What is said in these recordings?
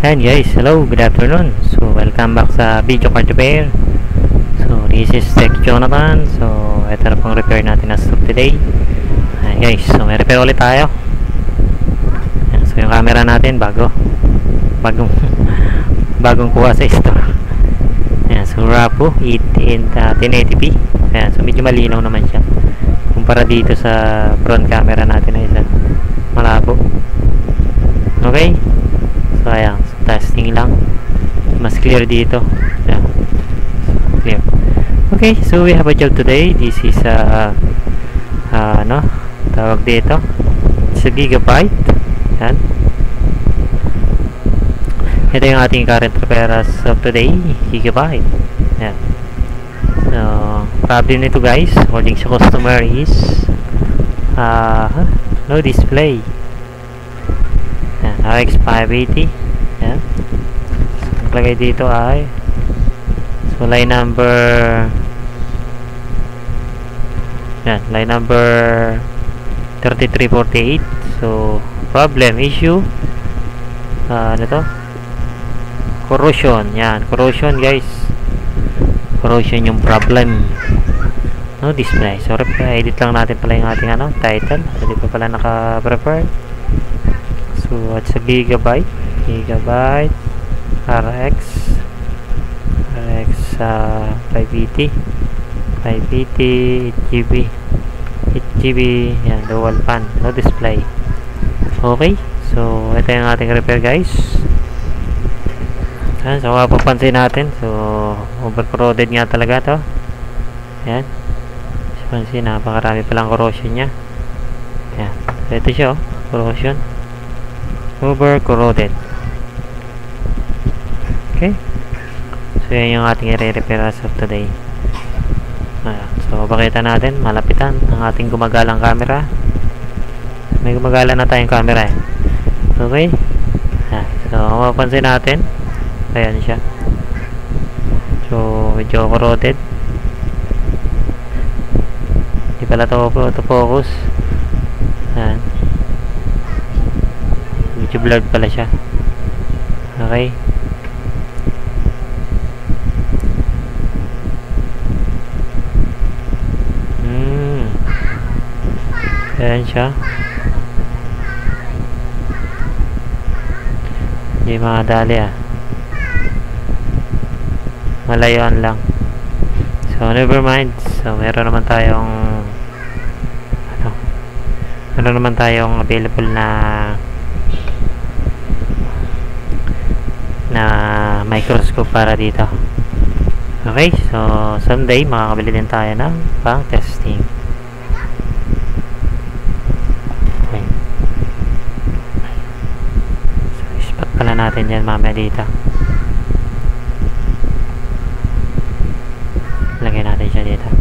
Ayan guys, hello, good afternoon. So welcome back sa Video Card Repair. So this is Tech Jonathan. So ito na pang repair natin as of today. Ayan guys, so may repair ulit tayo. Ayan, so yung camera natin bagong kuha sa store. Ayan, so Rapo 1080p. Ayan, so medyo malinaw naman siya kumpara dito sa front camera natin na isa malabo. Okay, so ayan, so testing lang, mas clear dito. Yeah, clear. Okay, so we have a job today. This is ano tawag dito, it's a gigabyte. Yan, ito yung ating current repair as of today, gigabyte. Yan, so problem nito guys, according sa customer is no display. RX 580. Yan, naglagay dito ay so line number, yan, line number 3348. So problem issue, ano to, corrosion. Yan, corrosion guys, corrosion yung problem, no display. So edit lang natin pala yung ating ano title, hindi pa pala naka-prepare. So it's a gigabyte RX 580 8GB. Yan, dual pan, no display. Okay, so ito yung ating repair guys. Yan, so mapapansin natin, so overcorroded nga talaga to. Yan, pansin, napakarami palang corrosion nya. Yan, so ito siya, oh, corrosion, over corroded. Okay, so yan yung ating i-repair as of today. Ayan, so pakita natin, malapitan ang ating gumagalang camera. May gumagala na tayong camera eh. Okay, ayan, so mapapansin natin, ayan siya, so medyo corroded. Di pala to focus. Ayan, medyo blurred pala siya. Okay, ayan siya, hindi makadali malayuan lang. So never mind, so meron naman tayong available na microscope para dito. Okay, so someday makakabili din tayo ng pang testing. Okay, so ispat pala natin yan mamaya dito. Lagay natin siya dito.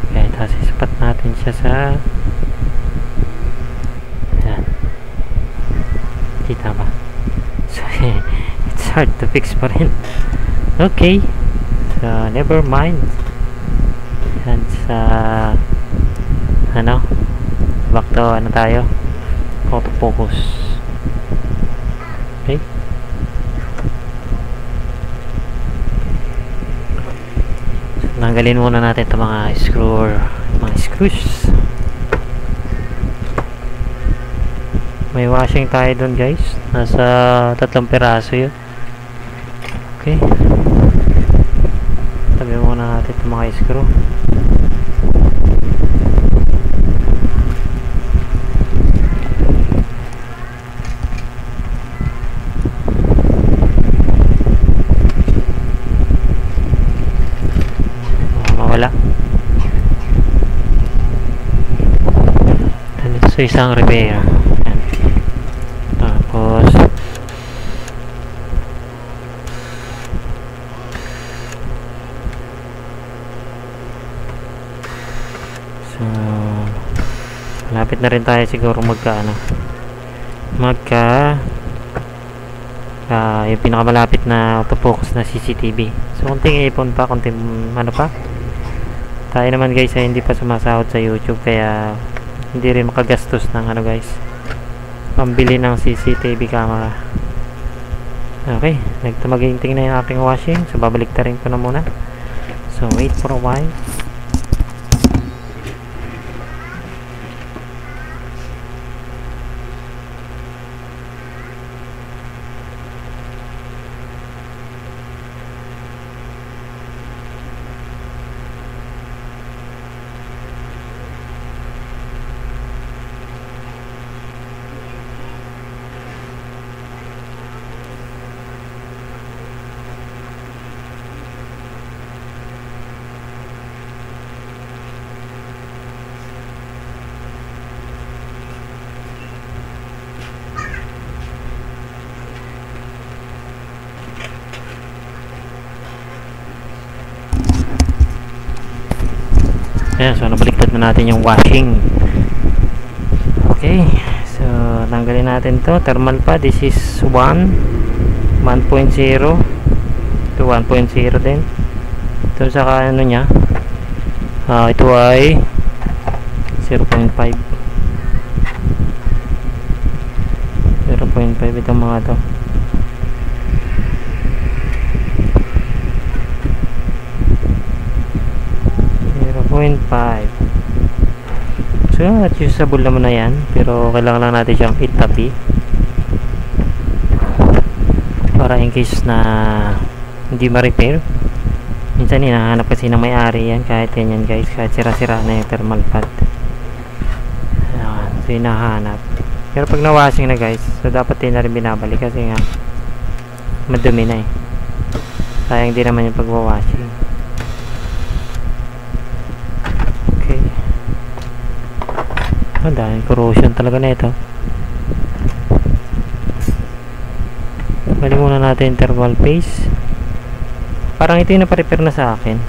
Okay, tapos ispat natin siya sa, ayan, kita ba? So it's hard to fix pa rin. Okay, so never mind. And sa ano, back to ano tayo, autofocus. Okay, so tanggalin muna natin itong mga screws. May washing tayo dun guys, nasa 3 piraso yun. Okay, tabi muna natin itong mga screw. Mawala. So isang repair. Ayan. Tapos so malapit na rin tayo siguro yung pinakamalapit na autofocus na CCTV. So konting ipon pa, konting ano pa, Tayo naman guys ay hindi pa sumasahod sa YouTube, kaya hindi rin makagastos ng ano guys, pambili ng CCTV camera. Okay, nagtumaginting na yung aking washing, so babalik ta rin ko na muna. So wait for a while. Ayan, so nabaliktad na natin yung washing. Okay, so tanggalin natin to. Thermal pad, this is 1.0 to 1.0 din. Ito sa ano nya, ito ay 0.5 itong mga to. So at usable naman na yan, pero kailangan lang natin siyang itabi para in case na hindi ma-repair. Minsan hinahanap kasi ng may-ari yan, kahit yan guys, kahit sira-sira na yung thermal pad. Ayan, so hinahanap. Pero pag na-washing na guys, so dapat din na rin binabalik kasi nga madumi na eh. Sayang din naman yung pagwa-washing. Dahil corrosion talaga na ito. Balik muna natin interval paste. Parang ito yung naparepair na sa akin,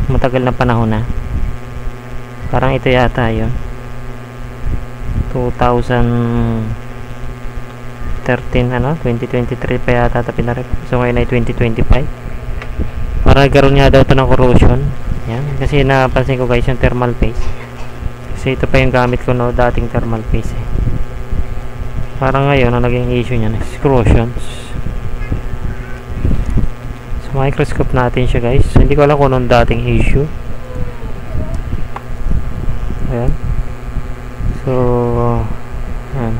matagal na panahon na. Parang ito yata yun, 2013 ano, 2023 pa yata ito pinarepair. So ngayon ay 2025. Para nagkaroon nga daw ito ng corrosion. Yan, kasi napansin ko guys yung thermal paste, kasi ito pa yung gamit ko no, dating thermal paste eh. Parang ngayon ang naging issue niya is corrosions. So microscope natin siya guys. So, hindi ko alam kung anong dating issue. Ayan. So ayan.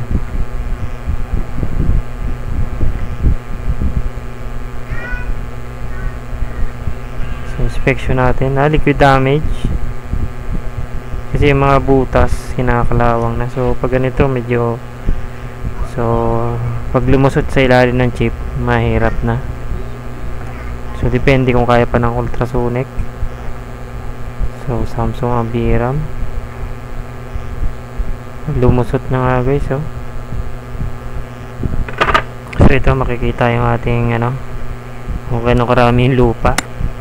Inspection natin na liquid damage, kasi yung mga butas kinakalawang na. So pag ganito medyo, so pag lumusot sa ilalim ng chip mahirap na. So depende kung kaya pa ng ultrasonic. So Samsung ang biram, lumusot na nga guys. So ito makikita yung ating ano, kung gano'ng karami yung lupa.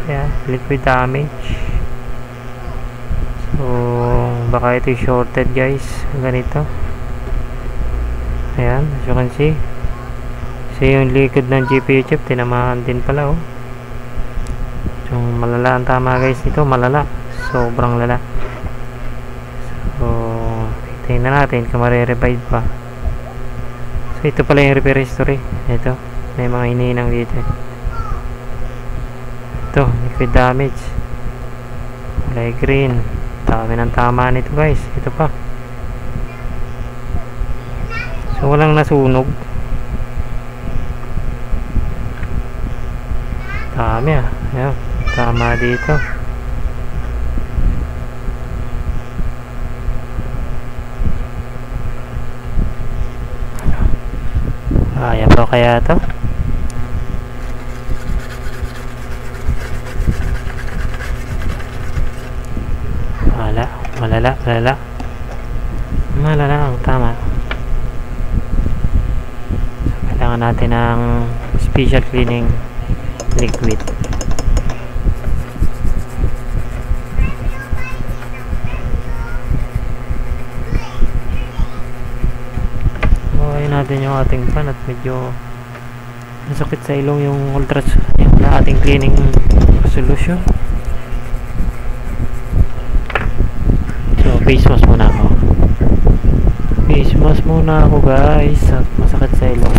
Yeah, liquid damage. So baka ito shorted guys, ganito. Ayan, as you can see. So yung liquid ng GPU chip tinamaan din pala oh. So malala ang tama guys dito, malala, sobrang lala. So tingnan natin kung mare-revive pa. So ito pala yung repair history. Ito, may mga iniinang dito eh. Ito, liquid damage, kulay green. Dami ng tama nito guys. Ito pa. So walang nasunog. Dami ah. Ayan, tama dito. Kaya pa kaya ito? Malala ang tama. So, kailangan natin ng special cleaning liquid. Okay natin yung ating pan at medyo Masakit sa ilong yung yung ating cleaning solution. So face mask muna ako. Face mask muna ako guys at masakit sa ilong.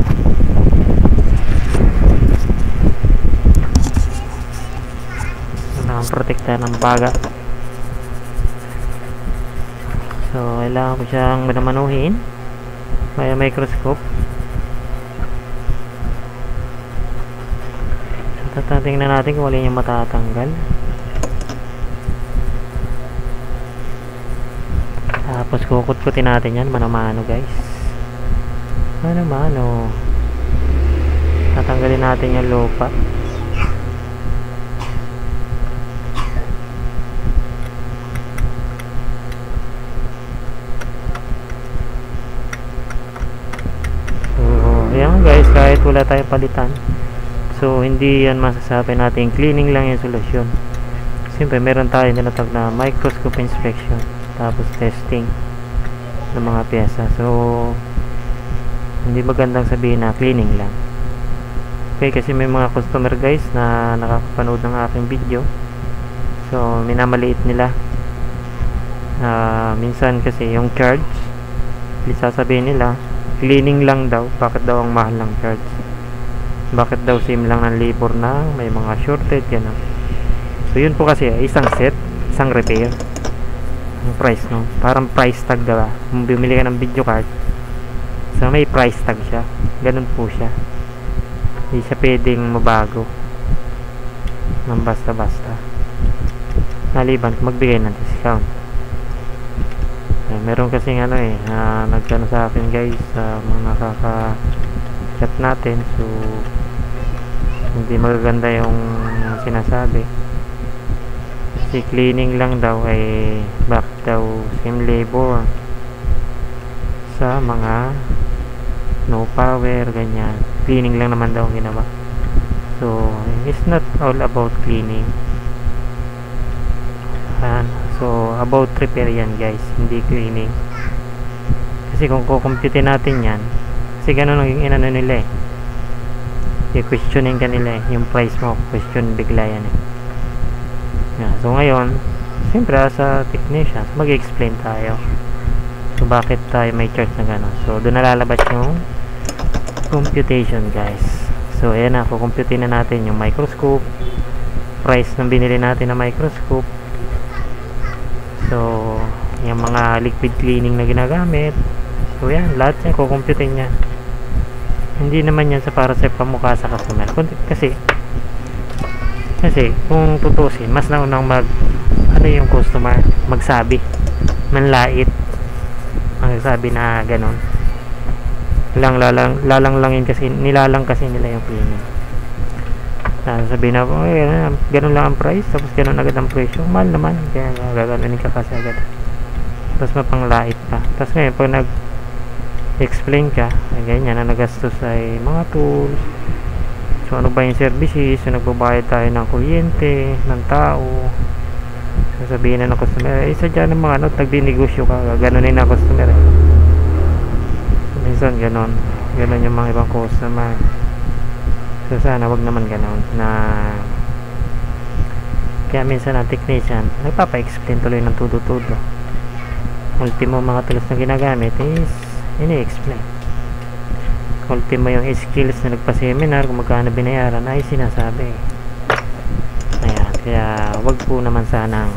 Kailangan protektahan ng baga. So kailangan ko siyang manamanuhin may microscope. So tatingnan natin kung alin yung matatanggal. Tapos kukut-kutin natin yan mano-mano guys. Mano-mano. Tatanggalin natin yung lupa. So ayan guys, kahit wala tayong palitan, so hindi yan masasabi natin cleaning lang yung solusyon. Siyempre meron tayo tinatawag na microscope inspection, tapos testing ng mga pyesa. So hindi magandang sabihin na cleaning lang. Okay, kasi may mga customer guys na nakakapanood ng aking video, so minamaliit nila. Minsan kasi yung charge, sasabihin nila cleaning lang daw. Bakit daw ang mahal ng charge? Bakit daw same lang ng labor na may mga shorted yan? So yun po kasi isang set, isang repair ang price, no? Parang price tag, diba? Kung bumili ka ng video card, so may price tag siya. Ganun po siya. Hindi siya pwedeng mabago ng basta-basta, maliban kung magbigay ng discount. Meron kasing nagkano sa akin guys, mga nakaka-chat natin, so hindi magaganda yung sinasabi. Si cleaning lang daw ay bakit daw same labor sa mga no power, ganyan. Cleaning lang naman daw ang ginawa. So it's not all about cleaning. So about repair yan guys, hindi cleaning. Kasi kung kukumpute natin yan, kasi ganun ang inano nila i-questioning ka nila yung price mo, question bigla yan So ngayon, siyempre sa technician, mag-explain tayo so bakit tayo may charge na gano'n. So doon nalalabas yung computation guys. So ayan na, kukumputin na natin yung microscope, price ng binili natin na microscope. So yung mga liquid cleaning na ginagamit, so yan, lahat yan kukumputin niya. Hindi naman yan sa para sa pamukha sa customer, kasi kung tutusin, mas naunang yung customer magsabi, manlait, magsabi na ganon. Lalanglangin kasi, nilalang kasi nila yung cleaning. Sabihin na, ganon lang ang price, tapos ganon agad ang presyo, mahal naman, kaya gaganunin ka kasi agad, tapos mapanglait pa. Tapos ngayon pag nag-explain ka, ganyan na nagastos ay mga tools, so ano ba yung services, so nagbabayad tayo ng kuryente, ng tao. So sabihin na ng customer, sadya ng mga tagdinegosyo ka, ganunin na customer So minsan ganon yung mga ibang customer. So sana wag naman ganon na, kaya minsan ang technician nagpapa-explain tuloy ng tudo-tudo. Ultimo mga tools na ginagamit is ini-explain. Ultimo yung skills na nagpa-seminar, kung magkano binayaran ay sinasabi. Ayan, kaya wag po naman sanang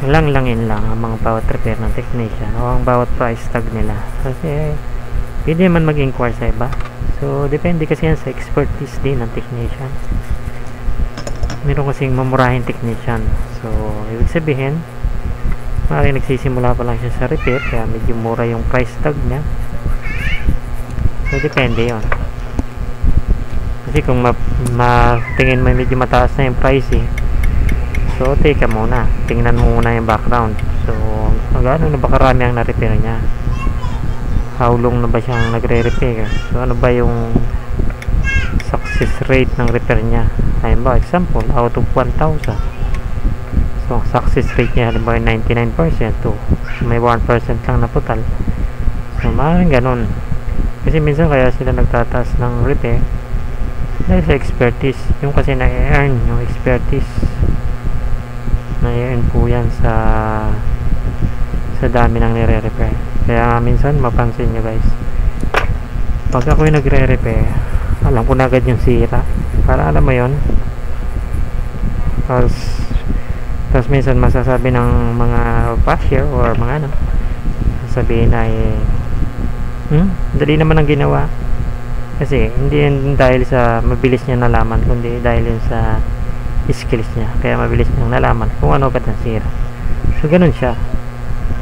langlangin lang ang mga bawat repair ng technician o ang bawat price tag nila, kasi pwede man mag-inquire sa iba. So depende kasi yan sa expertise din ng technician. Meron kasing mamurahin technician, so ibig sabihin maaaring nagsisimula pa lang siya sa repair, kaya medyo mura yung price tag niya. So depende yon. Kasi kung tingin mo medyo mataas na yung price so teka muna, tingnan mo muna yung background. So ano na ba karami ang na-repair niya, how long na ba siyang nagre-repair, so ano ba yung success rate ng repair niya. Ayun ba, example, out of 1,000, so success rate niya halimbawa 99%, to may 1% lang na total. So maaaring ganun, Kasi minsan kaya sila nagtataas ng repair dahil sa expertise. Yung kasi na-earn yung expertise, na-earn po yan sa dami ng nire-repair. Kaya minsan mapansin nyo guys, pag ako'y nagre-repair, alam ko na agad yung sira, para alam mo yon. Tapos minsan masasabi ng mga cashier or mga ano, sabihin na dali naman ang ginawa. Kasi hindi yun dahil sa mabilis niya nalaman, kundi dahil yun sa skills niya. Kaya mabilis niyang nalaman kung ano agad ang sira. So ganun siya.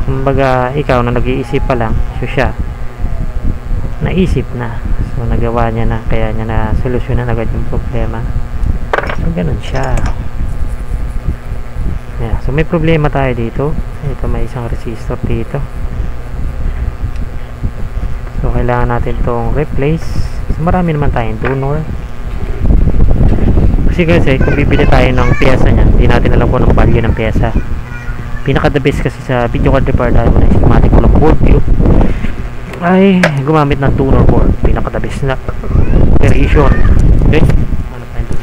Kumbaga ikaw na nag-iisip pa lang, so siya naisip na, so nagawa niya na, kaya niya na solusyonan agad yung problema. So ganun siya. Yeah, so may problema tayo dito. Ito, may isang resistor dito. So kailangan natin tong replace. So marami naman tayong donor. Kasi kung bibili tayo ng pyesa niya, hindi natin alam kung anong value ng pyesa. Pinaka the best kasi sa video card repair, dahil mo na schematic ko ng board view, ay gumamit ng donor board. Pinaka the best na operation. Okay, ano pa yun?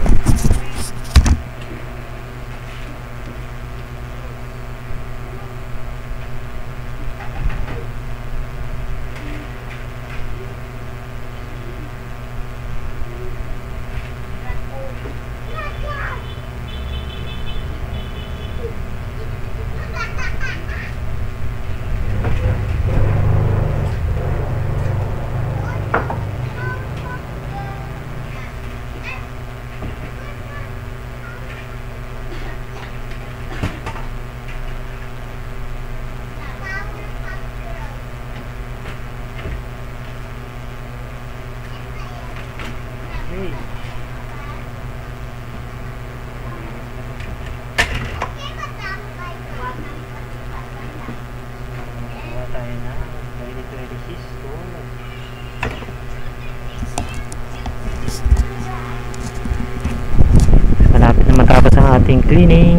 Malapit na matapos ang ating cleaning,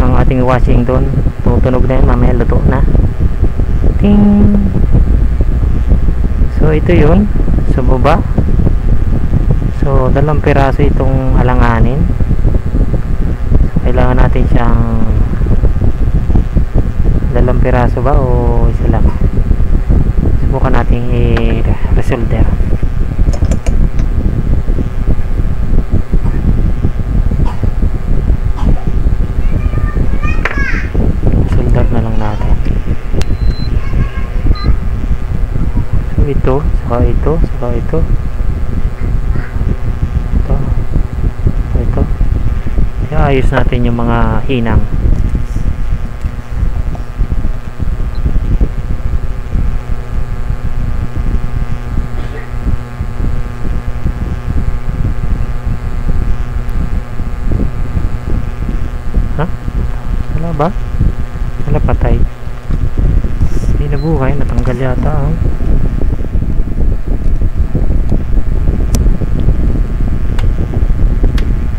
ang ating washing doon. Tutunog na yun, mamaya luto na. Ting! So ito yun sa baba. So 2 piraso itong alanganin. So kailangan natin siyang 2 piraso ba o isa lang. Subukan natin i-resolder. Solder na lang natin. So ito, saka ito, saka ito. Ito. Ayos natin yung mga hinang. Ha? Wala ba? Wala, patay. Hindi nabuhay, natanggal yata.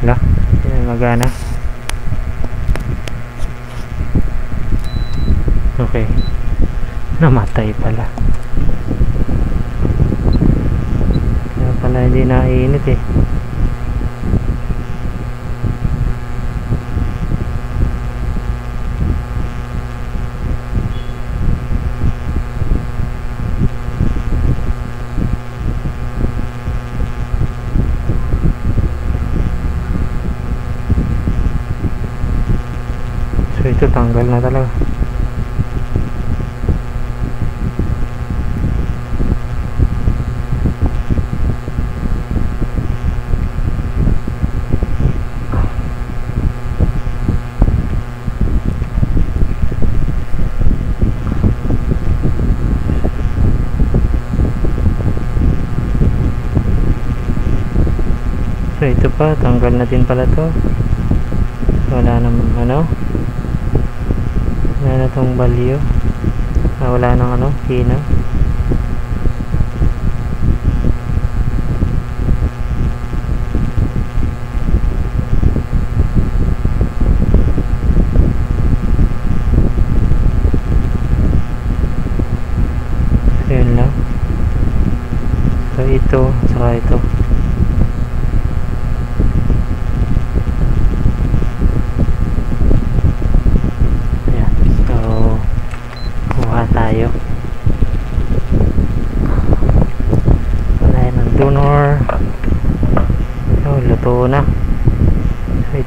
Wala, hindi magana. Okay, namatay pala. Kaya pala hindi nainit eh. So ito tanggal na talaga. So ito pa, tanggal na din pala to. Wala naman ano, wala na tong value. Wala nang ano, hina. So yun lang.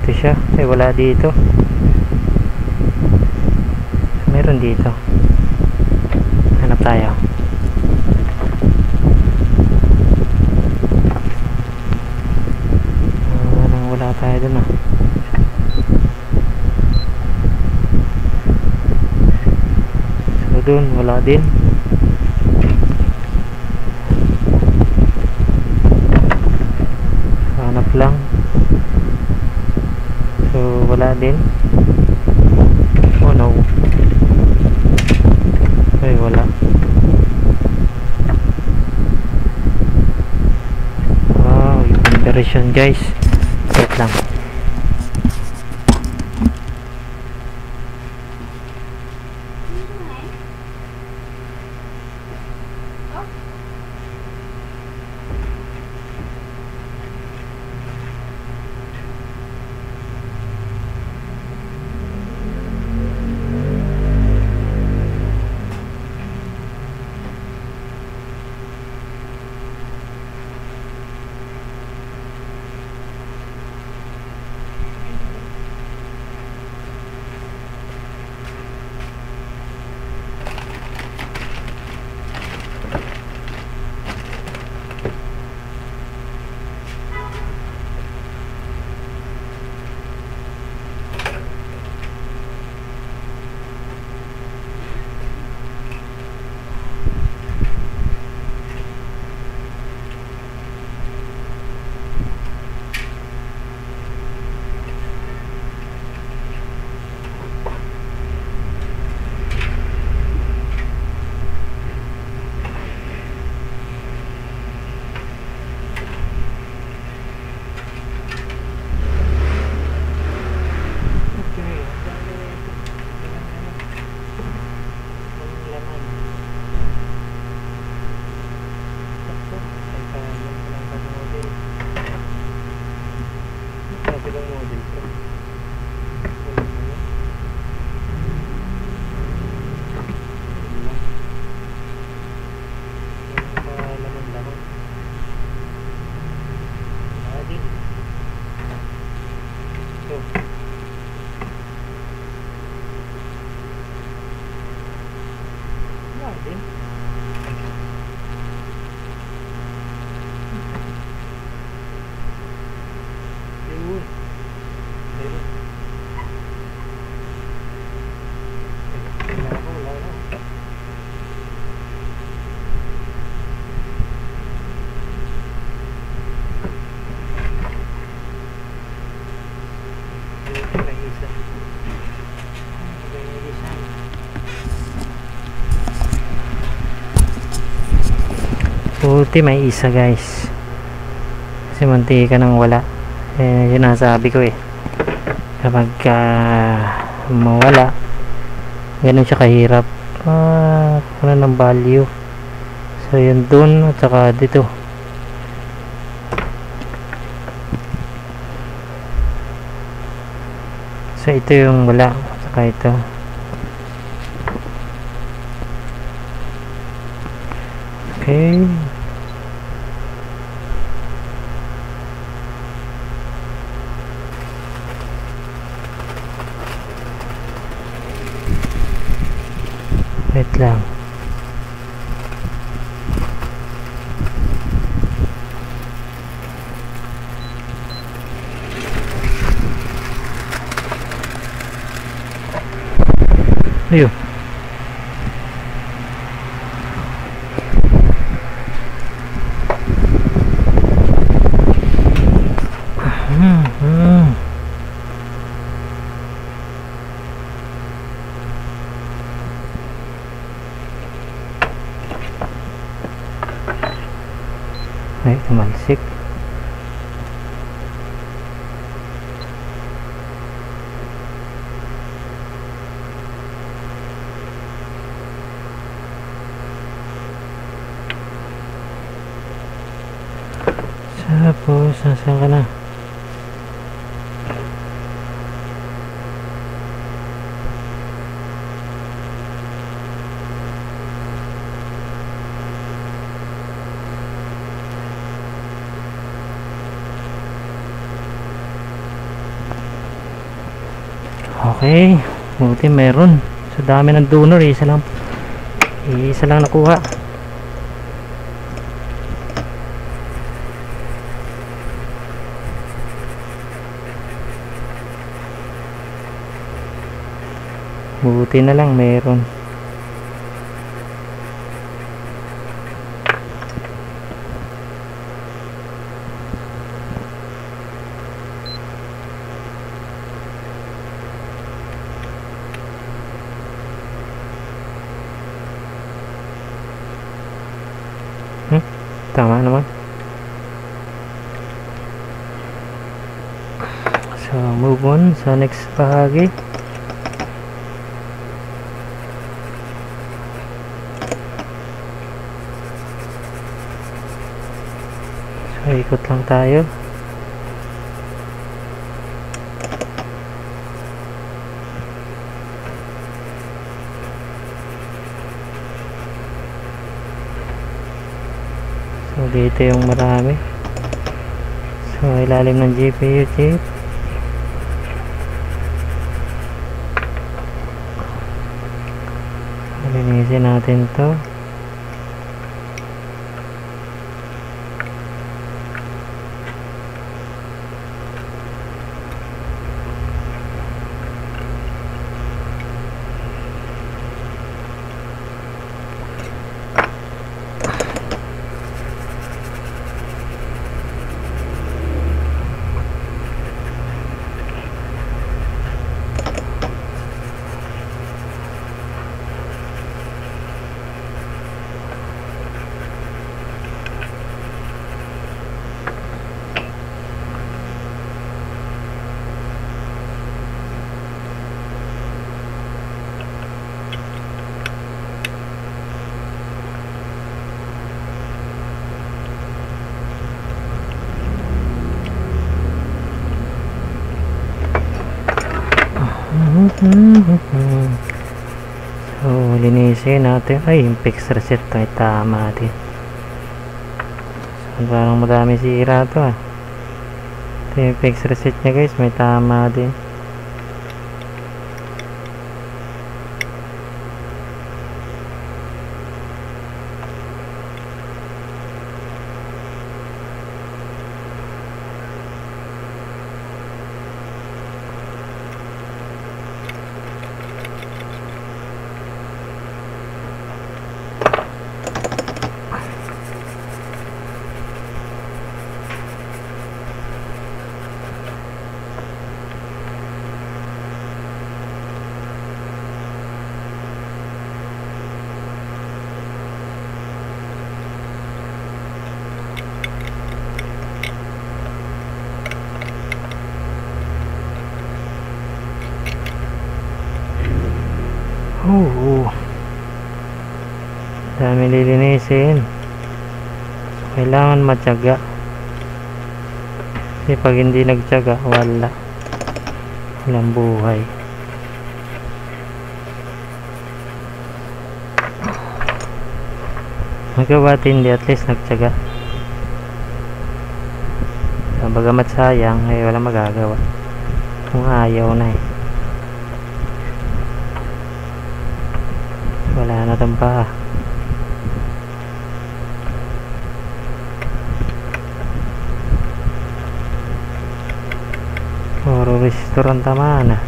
Ito siya. Ay, wala dito. Meron dito. Hanap tayo. Wala tayo dun ah. So dun, wala din. Hanap lang. So wala din. Oh no. Ay, wala. Wow, yung version guys. Wait lang. Buti may isa guys, kasi munti ka nang wala. Yun ang sabi ko eh, kapag mawala ganun siya kahirap ano ng value. So yun dun at saka dito. So ito yung wala at saka ito. Okay. Wait lang. Ayun. Ay, tumalsik. Tapos, nasaan ka na? Okay, buti meron. Sa dami ng donor, isa lang nakuha. Buti na lang meron. Tama naman. So move on sa next bahagi. So ikot lang tayo. So dito yung marami. So ilalim ng GPU chip. Linisin natin to. So linisin natin. Ay, yung fix reset to ay tama din. So parang madami sira to ah. Ito yung fix reset nya guys, may tama din. Dami lilinisin. Kailangan matyaga. Kasi pag hindi nagtyaga, walang buhay. Magawa hindi, at least nagtyaga. Bagamat sayang, ay walang magagawa kung ayaw na eh. Wala na tong pa. Puro restaurant tama na.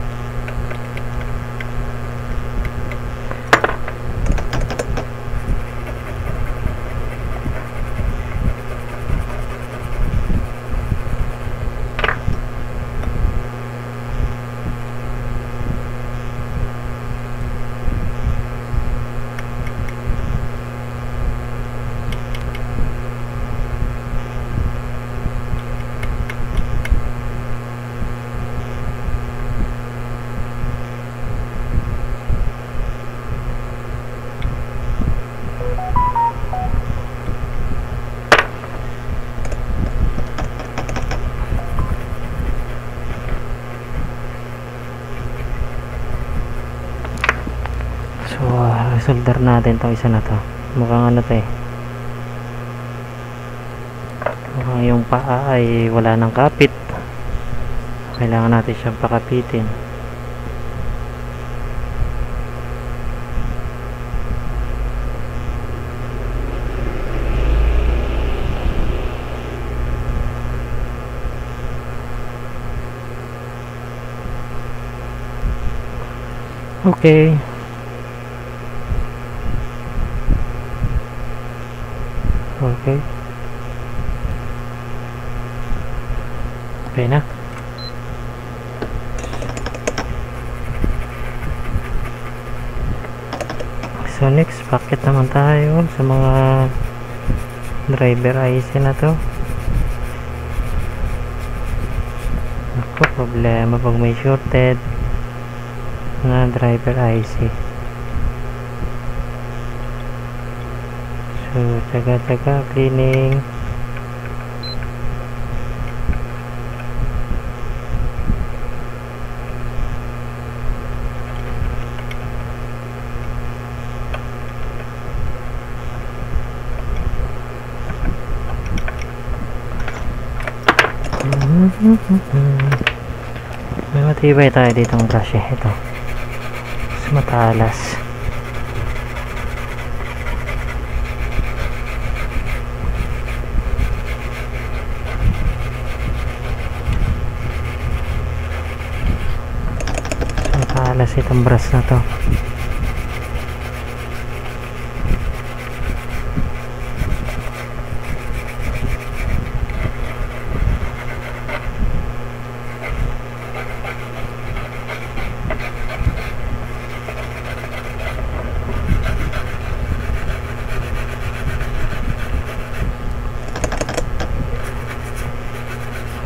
So solder natin tong isa na to. Mukhang ano to eh, mukhang yung paa ay wala ng kapit. Kailangan natin siyang pakapitin. Okay. Okay. Okay na. So next, packet naman tayo sa mga driver IC na to. Ako, problema pag may shorted na driver IC. So, tsaga-tsaga cleaning. May matibay tayo ditong brush eh. Ito mas matalas. Matalas itong brush na to.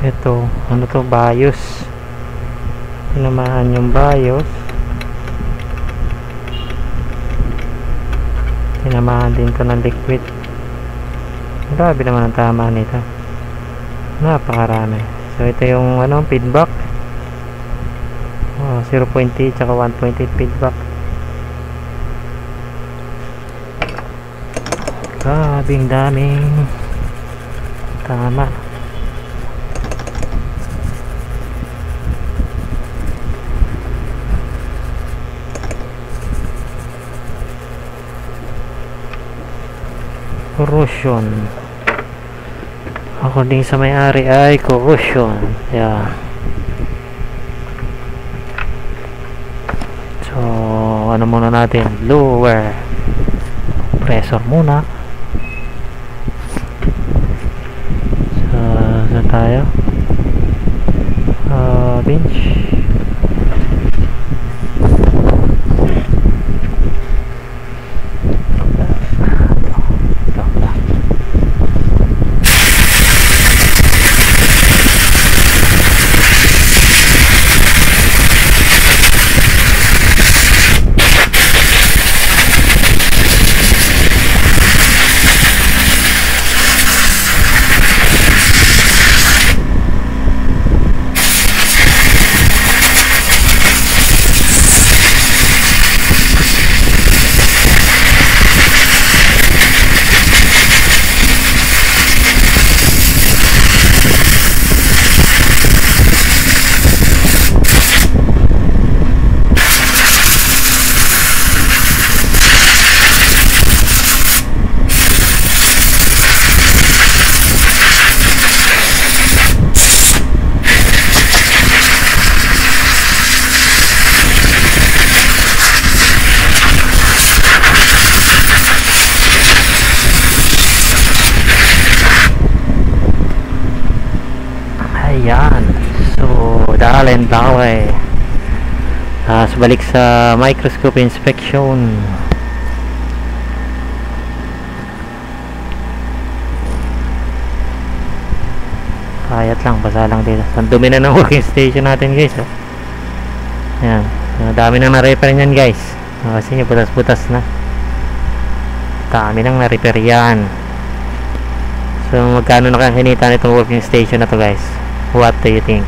Ito, ano to, BIOS. Tinamaan yung BIOS. Tinamaan din to ng liquid. Grabe naman ang tama nito. Napakarami. So ito yung ano, feedback. 0.8 tsaka 1.8 feedback. Grabing daming tama. Corrosion, according sa may-ari ay corrosion. Yeah. So ano muna natin, lower pressure muna. So saan tayo? Bench. Ayan. So, dahil laway. Balik sa microscope inspection. Kayat lang, basa lang dito. Ang dumi na ng working station natin, guys. Ayan. Dami nang na-repair niyan, guys. Kasi butas-butas na. Dami nang na-repair yan. So, magkano na kaya kinita nitong working station na to, guys? What do you think?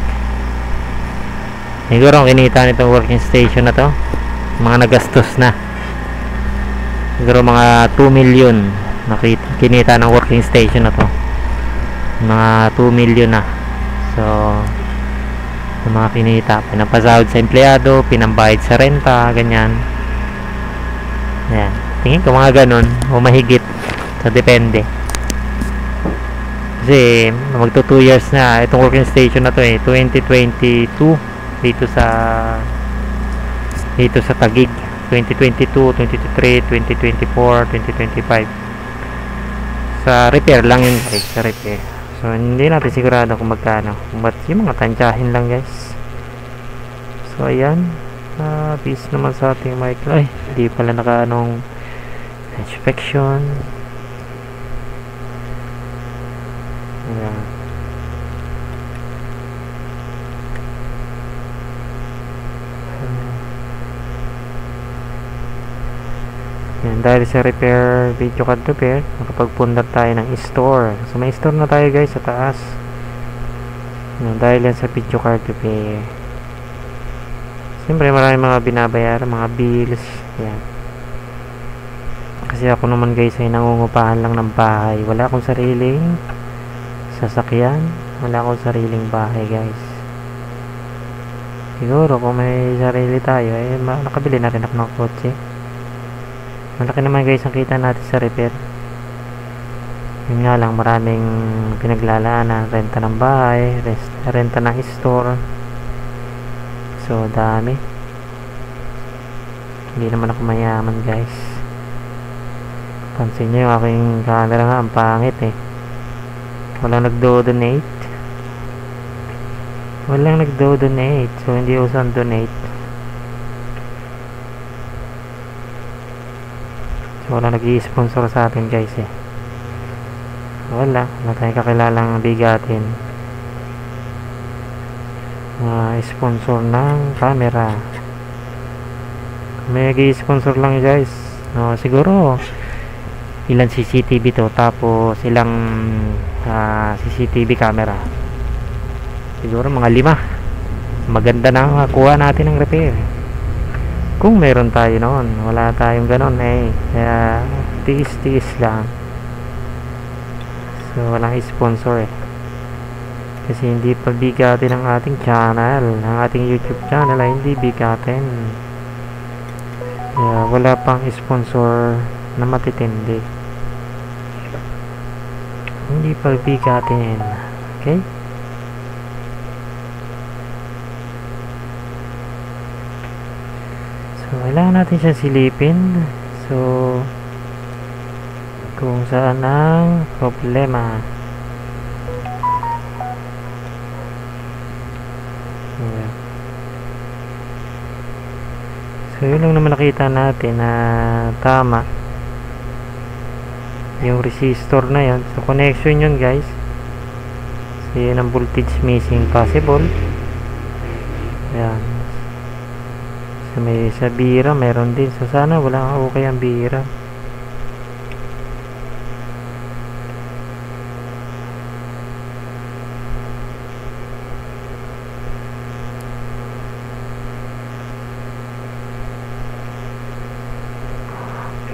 Siguro ang kinita nitong working station na to, mga nagastos na. Siguro mga 2 million na kinita ng working station na to. Mga 2 million na. So, yung mga kinita, pinapasahod sa empleyado, pinambayad sa renta, ganyan. Ayan. Tingin ko mga ganun o mahigit. So, depende. Kasi magto 2 years na itong working station na to 2022 dito sa dito sa Taguig 2022, 2023, 2024, 2025. Sa repair lang yun guys, sa repair. So hindi natin sigurado kung magkano, but yung mga tansyahin lang guys. So ayan, peace naman sa ating mic. Ay, hindi pala naka-anong inspection. Ayan. Yan, dahil sa repair, video card repair, makapagpundar tayo ng store. So may store na tayo guys sa taas. Yan, dahil yan sa video card repair. Siyempre maraming mga binabayaran, mga bills. Yan. Kasi ako naman guys ay nangungupahan lang ng bahay. Wala akong sariling sasakyan. Wala akong sariling bahay guys. Siguro kung may sarili tayo, eh nakabili na rin ako ng kotse. Malaki naman guys ang kita natin sa repair. Yun nga lang, maraming pinaglalaanan. Renta ng bahay, renta ng store. So dami. Hindi naman ako mayaman guys. Pansin nyo yung aking camera nga, ang pangit eh. Walang nagdo-donate. Walang nagdo-donate. So hindi usan donate. So wala nag-i-sponsor sa atin guys eh. Wala tayong kakilalang bigatin sponsor ng camera. May nag-i-sponsor lang guys, siguro ilang CCTV to, tapos ilang CCTV camera, siguro mga 5. Maganda na makuha natin ng repair kung meron tayo noon. Wala tayong ganon eh, kaya tiis lang. So walang sponsor eh, kasi hindi pa bigatin ang ating channel. Ang ating YouTube channel ay hindi bigatin, kaya wala pang sponsor na matitindi. Hindi pa bigatin. Okay, kailangan natin siya silipin. So kung saan ang problema. So yun lang naman nakita natin na tama yung resistor na yun. So connection yun guys. So yun ang voltage missing possible. Ayan. So may sa bira meron din. So sana wala okay ang bira.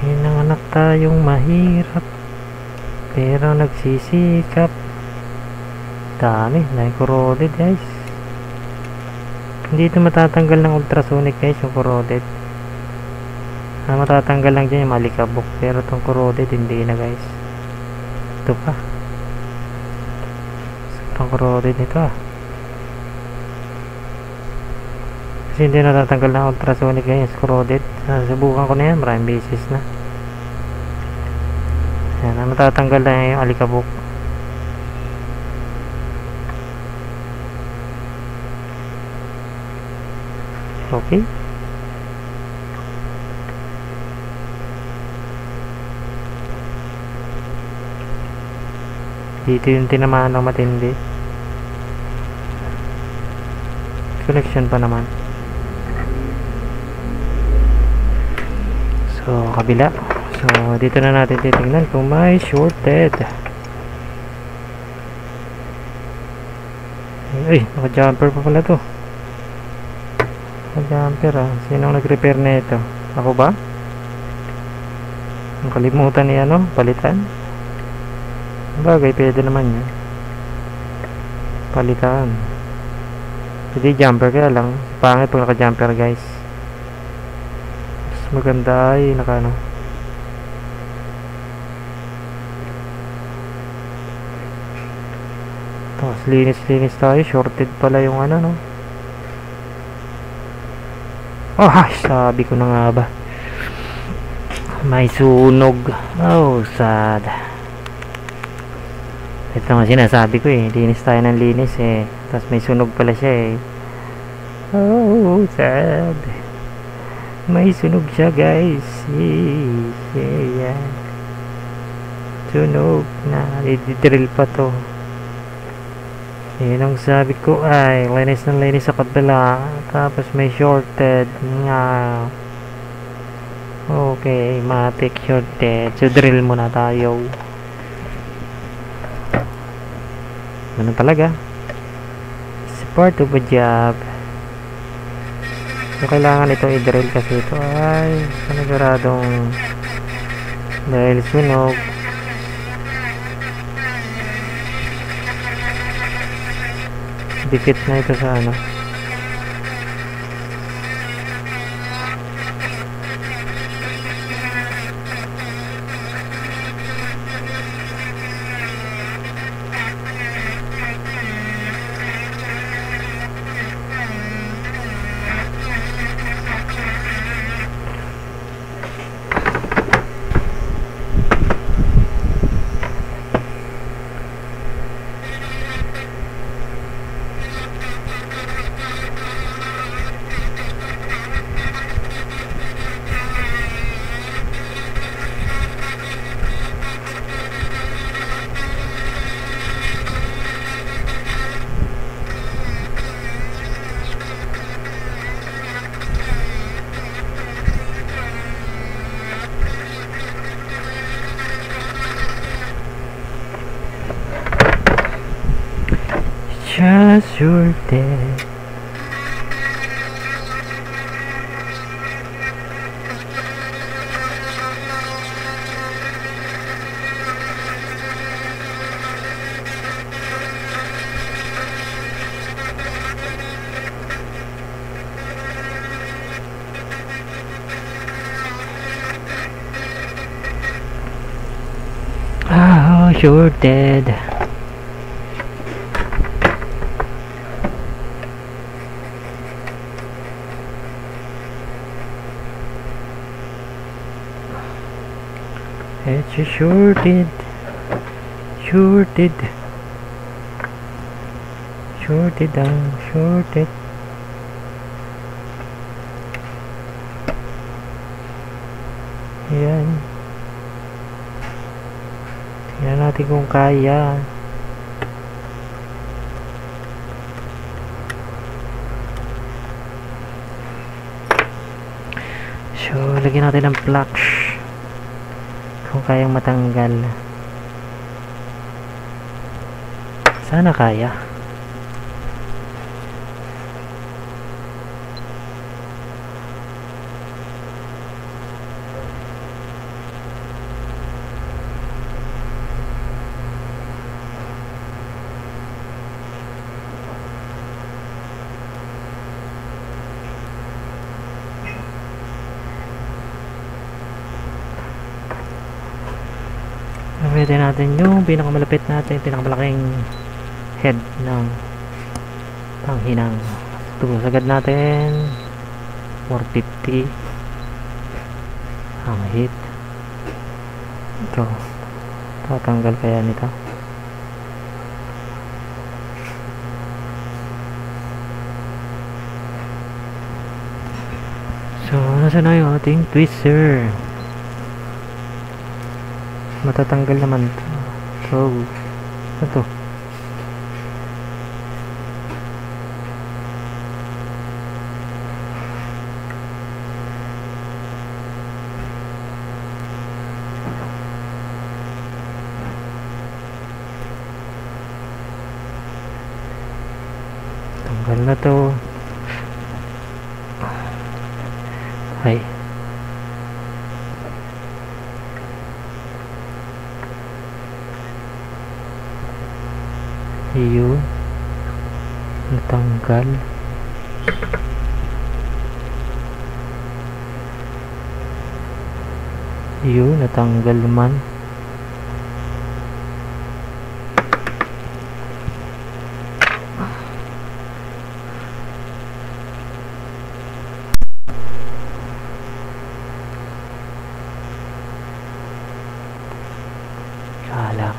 Pinanganak tayong mahirap, pero nagsisikap. Dami, corroded guys. Hindi ito matatanggal ng ultrasonic guys, yung corroded. Matatanggal lang dyan yung malikabok, pero itong corroded hindi na guys. Ito pa, sobrang corroded nito kasi hindi natatanggal ng ultrasonic guys, corroded. Subukan ko na yan, maraming beses na. Yan, matatanggal lang yung alikabok. Okay, dito yung tinamaan ng matindi. Connection pa naman. So kabila. So dito na natin titingnan kung may shorted. Ay, naka-jumper pa pala to. Naka-jumper Sinong nag-repair na ito? Ako ba? Nakalimutan niya palitan. Bagay, pwede naman yun. Palitan. Hindi jumper, kaya lang pangit pag naka-jumper guys. Mas maganda ay tapos linis tayo. Shorted pala yung Oh, sabi ko na nga ba. May sunog. Oh, sad. Ito nga sinasabi ko eh. Linis tayo ng linis eh. Tapos may sunog pala siya eh. Oh, sad. May sunog siya guys. Yeah. Sunog na. I-drill pa to. Yun ang sabi ko ay linis ng linis sa kabila. Tapos may shorted nga. Okay, matik shorted. So drill muna tayo. Ganun talaga. It's part of a job. So kailangan itong i-drill kasi ito ay paniguradong dahil sunog. Dikit na ito sa ano. Just your death. Oh, you're dead. It's a shorted. Shorted ang shorted. Ayan. Tingnan natin kung kaya. So, lagyan natin ng flux. Kung kayang matanggal. Sana kaya. Pwede natin yung pinakamalapit natin, pinakamalaking head ng panghinang. Ito, sagad natin 450 ang hit. Ito, tatanggal kaya nito. So, nasa na yung ating twister? Matatanggal naman ito. So, ito. Tanggal na to. Ay. Yun, natanggal. Yun, natanggal naman.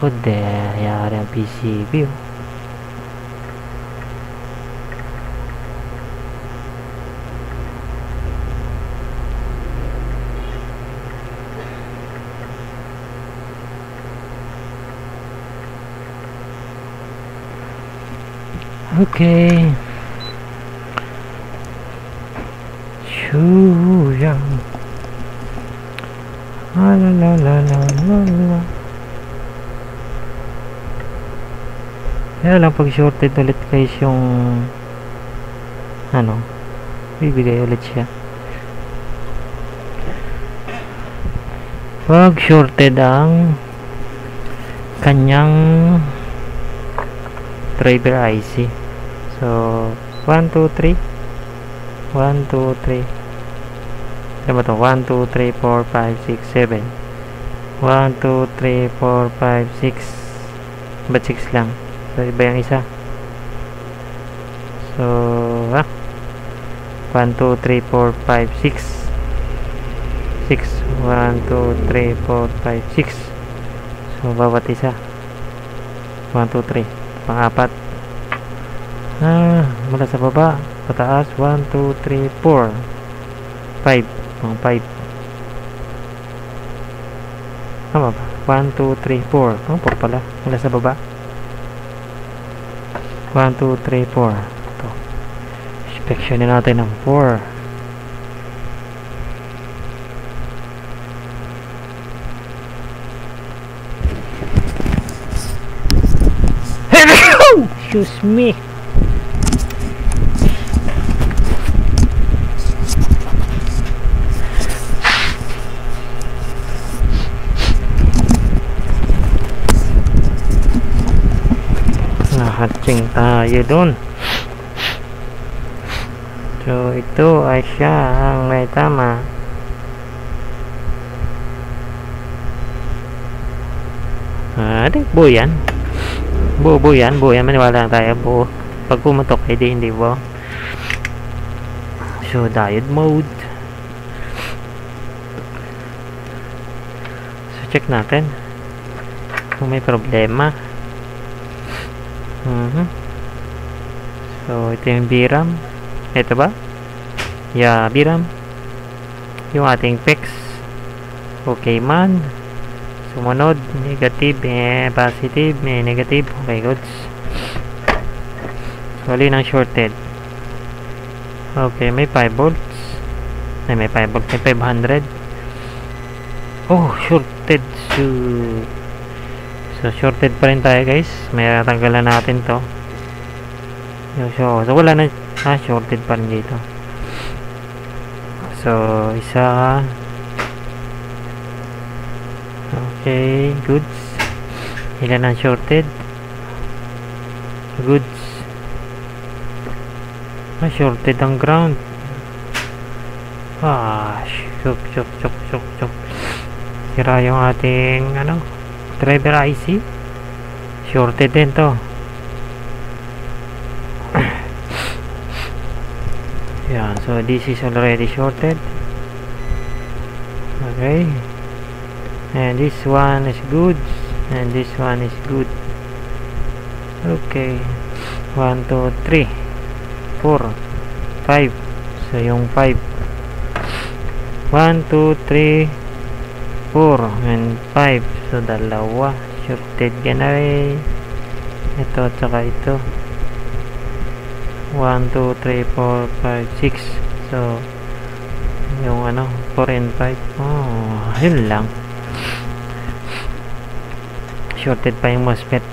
Kude, yari ang PCB oh. Okay. Shuyang. La la la la la la. Kaya lang pag shorted ulit guys yung ano, bibigay ulit siya. Pag shorted ang kanyang driver IC. So 1, 2, 3 1, 2, 3 ano ba to? 1, 2, 3, 4, 5, 6, 7 1, 2, 3, 4, 5, 6 ba't 6 lang? So iba yung isa. So 1, 2, 3, 4, 5, 6 1, 2, 3, 4, 5, 6 so bawat isa 1, 2, 3 pang-apat mula sa baba pataas 1, 2, 3, 4 5 pang 5 tama ba? 1, 2, 3, 4 pang 4 pala mula sa baba 1, 2, 3, 4 ito inspeksyonin natin ng 4 excuse me. Nahatsing tayo dun. So ito ay siya ang may tama. I think buo yan. Buo yan, maniwala lang tayo buo. Pag pumutok, hindi buo. So, diode mode. So, check natin kung may problema. So, ito yung VRAM. Ito ba? Yeah, VRAM. Yung ating PEX. Okay man. Sumunod, negative, positive, negative. Okay, goods. So, alin ang shorted? Okay, may 5 volts. Ay, may 5 volts. May 500. Oh, shorted. So, shorted pa rin tayo, guys. May tanggalan natin to. So wala na. Shorted pa rin dito. So, isa. Okay, goods. Ilan ang shorted? Goods. Shorted ang ground. Chok. Sira yung ating driver IC. Shorted din to. Yeah, so this is already shorted. Okay. And this one is good. And this one is good. Okay. 1, 2, 3, 4, 5. So yung 5. 1, 2, 3, 4, and 5. So dalawa. Shorted yan na eh. Ito at saka ito. 1, 2, 3, 4, 5, 6. So yung 4 and 5. Oh, yun lang. Shorted pa yung MOSFET.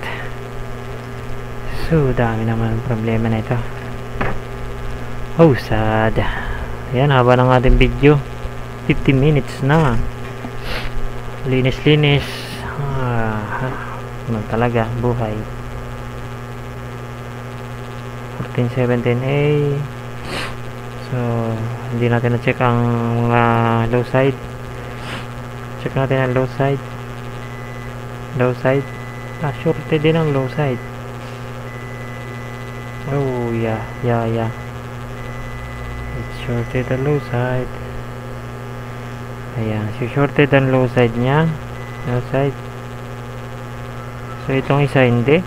So dami naman problema na ito. Oh, sad. Ayan, haba ng ating video. 50 minutes na. Linis-linis. Ano talaga, buhay. 1417A. So, hindi natin na-check ang low side. Check natin ang low side. Low side. Shorted din ang low side. Oh, yeah. It's shorted ang low side. Ayan. So, shorted ang low side niya. Low side. So itong isa hindi.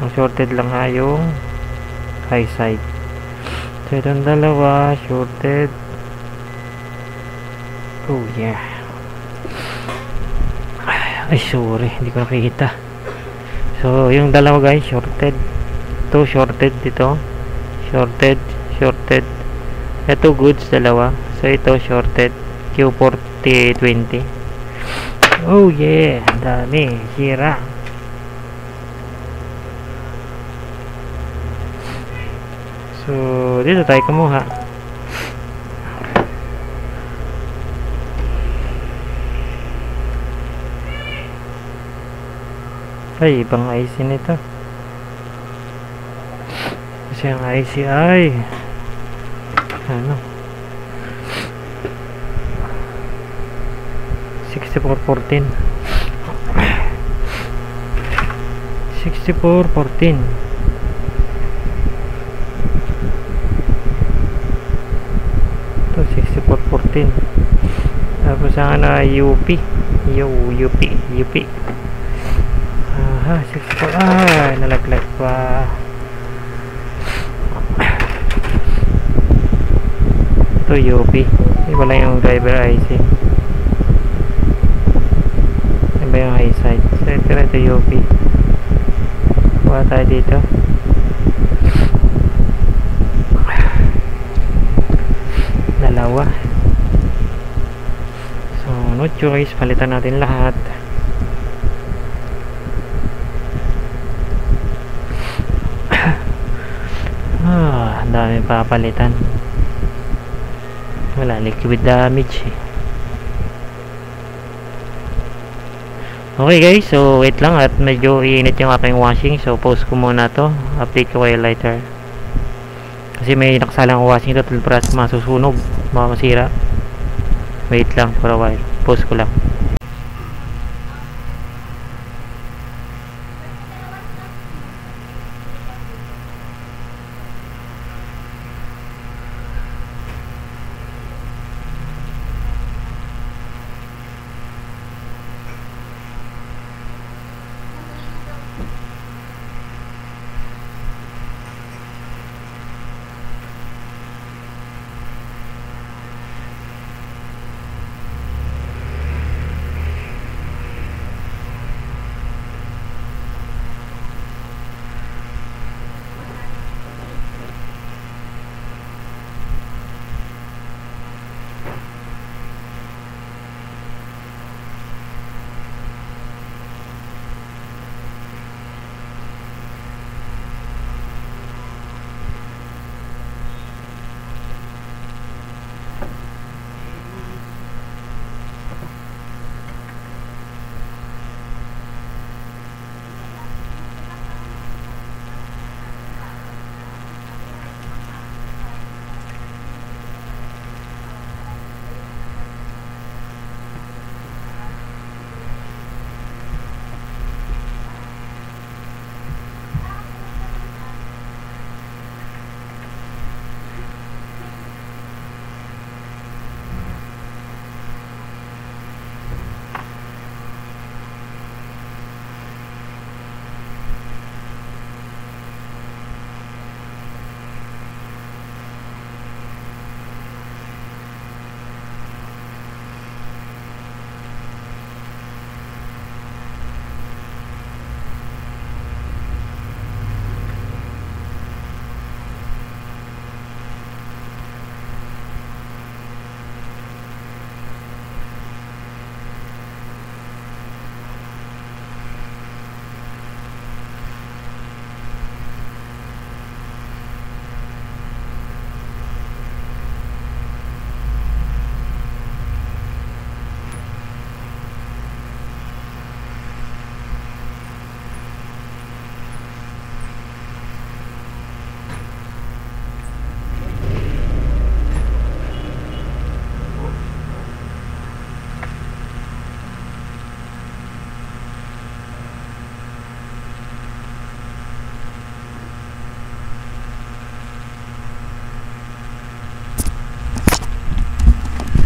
Ang shorted lang nga yung high side. So itong dalawa shorted. Oh yeah. Ay sorry, hindi ko nakikita. So yung dalawa guys shorted. Ito shorted dito. Shorted. Ito goods dalawa. So ito shorted Q4020. Oh yeah, dami sira. So dito tayo kumuha. Ay, ibang IC nito. Kasi ang IC ay ano 6414 6414. Ito 6414. Tapos ang ano UP. UP. Aha, 64. Ay, nalaglag pa. Ito UP. Iba lang yung driver IC. Iba yung high side. So ito UP. Kuha tayo dito. Dalawa. So no choice, palitan natin lahat. Ang dami papalitan. Wala, liquid damage eh. Okay guys, so wait lang at medyo iinit yung aking washing. So pause ko muna to. Update ko kayo later. Kasi may nakasalang washing to, tulbras masusunog, masira. Wait lang for a while. Pause ko lang.